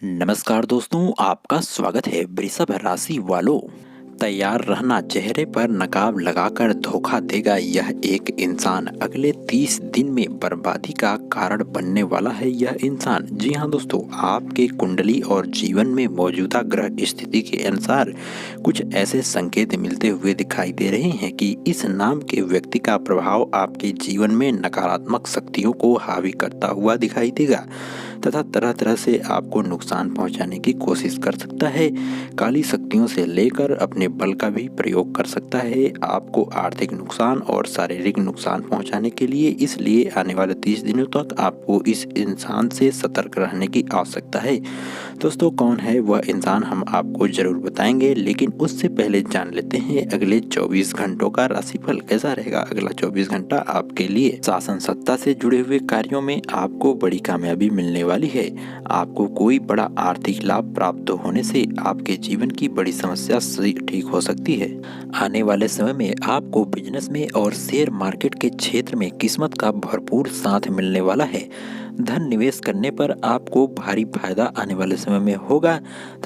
नमस्कार दोस्तों, आपका स्वागत है। वृषभ राशि वालों, तैयार रहना, चेहरे पर नकाब लगाकर धोखा देगा यह एक इंसान। अगले 30 दिन में बर्बादी का कारण बनने वाला है यह इंसान। जी हाँ दोस्तों, आपके कुंडली और जीवन में मौजूदा ग्रह स्थिति के अनुसार कुछ ऐसे संकेत मिलते हुए दिखाई दे रहे हैं कि इस नाम के व्यक्ति का प्रभाव आपके जीवन में नकारात्मक शक्तियों को हावी करता हुआ दिखाई देगा तथा तरह तरह से आपको नुकसान पहुंचाने की कोशिश कर सकता है। काली शक्तियों से लेकर अपने बल का भी प्रयोग कर सकता है आपको आर्थिक नुकसान और शारीरिक नुकसान पहुंचाने के लिए। इसलिए आने वाले 30 दिनों तक आपको इस इंसान से सतर्क रहने की आवश्यकता है। दोस्तों, कौन है वह इंसान हम आपको जरूर बताएंगे, लेकिन उससे पहले जान लेते हैं अगले 24 घंटों का राशिफल कैसा रहेगा। अगला 24 घंटा आपके लिए शासन सत्ता से जुड़े हुए कार्यों में आपको बड़ी कामयाबी मिलने वाली है। आपको कोई बड़ा आर्थिक लाभ प्राप्त होने से आपके जीवन की बड़ी समस्या ठीक हो सकती है। आने वाले समय में आपको बिजनेस में और शेयर मार्केट के क्षेत्र में किस्मत का भरपूर साथ मिलने वाला है। धन निवेश करने पर आपको भारी फायदा आने वाले समय में होगा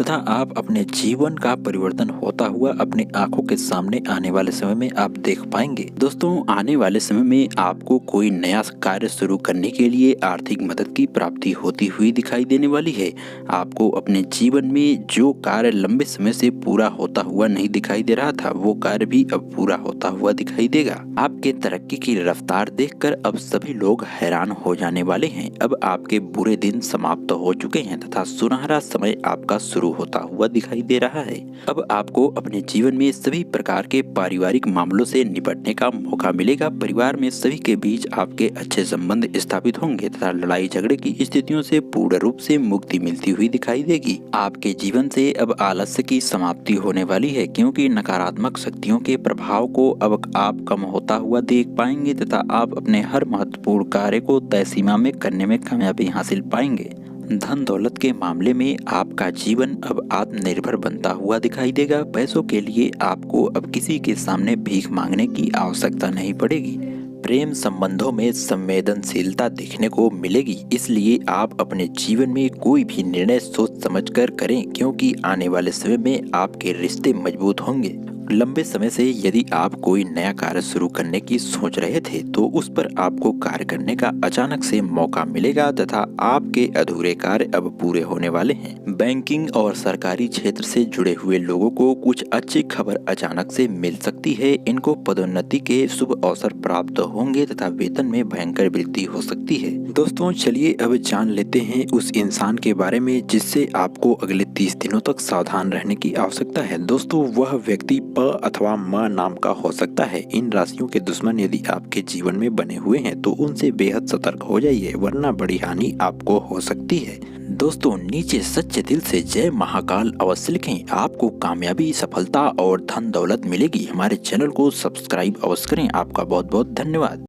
तथा आप अपने जीवन का परिवर्तन होता हुआ अपनी आंखों के सामने आने वाले समय में आप देख पाएंगे। दोस्तों, आने वाले समय में आपको कोई नया कार्य शुरू करने के लिए आर्थिक मदद की प्राप्ति होती हुई दिखाई देने वाली है। आपको अपने जीवन में जो कार्य लंबे समय से पूरा होता हुआ नहीं दिखाई दे रहा था, वो कार्य भी अब पूरा होता हुआ दिखाई देगा। आपके तरक्की की रफ्तार देखकर अब सभी लोग हैरान हो जाने वाले हैं। अब आपके बुरे दिन समाप्त हो चुके हैं तथा सुनहरा समय आपका शुरू होता हुआ दिखाई दे रहा है। अब आपको अपने जीवन में सभी प्रकार के पारिवारिक मामलों से निपटने का मौका मिलेगा। परिवार में सभी के बीच आपके अच्छे संबंध स्थापित होंगे तथा लड़ाई झगड़े की स्थितियों से पूर्ण रूप से मुक्ति मिलती हुई दिखाई देगी। आपके जीवन से अब आलस्य की समाप्ति होने वाली है, क्योंकि नकारात्मक शक्तियों के प्रभाव को अब आप कम होता हुआ देख पाएंगे तथा आप अपने हर महत्वपूर्ण कार्य को तय सीमा में करने में कामयाबी हासिल पाएंगे। धन दौलत के मामले में आपका जीवन अब आत्मनिर्भर बनता हुआ दिखाई देगा। पैसों के लिए आपको अब किसी के सामने भीख मांगने की आवश्यकता नहीं पड़ेगी। प्रेम संबंधों में संवेदनशीलता देखने को मिलेगी, इसलिए आप अपने जीवन में कोई भी निर्णय सोच समझकर करें, क्योंकि आने वाले समय में आपके रिश्ते मजबूत होंगे। लंबे समय से यदि आप कोई नया कार्य शुरू करने की सोच रहे थे तो उस पर आपको कार्य करने का अचानक से मौका मिलेगा तथा आपके अधूरे कार्य अब पूरे होने वाले हैं। बैंकिंग और सरकारी क्षेत्र से जुड़े हुए लोगों को कुछ अच्छी खबर अचानक से मिल सकती है। इनको पदोन्नति के शुभ अवसर प्राप्त होंगे तथा वेतन में भयंकर वृद्धि हो सकती है। दोस्तों, चलिए अब जान लेते हैं उस इंसान के बारे में जिससे आपको अगले 30 दिनों तक सावधान रहने की आवश्यकता है। दोस्तों, वह व्यक्ति प अथवा म नाम का हो सकता है। इन राशियों के दुश्मन यदि आपके जीवन में बने हुए हैं तो उनसे बेहद सतर्क हो जाइए, वरना बड़ी हानि आपको हो सकती है। दोस्तों, नीचे सच्चे दिल से जय महाकाल अवश्य लिखें, आपको कामयाबी, सफलता और धन दौलत मिलेगी। हमारे चैनल को सब्सक्राइब अवश्य करें। आपका बहुत बहुत धन्यवाद।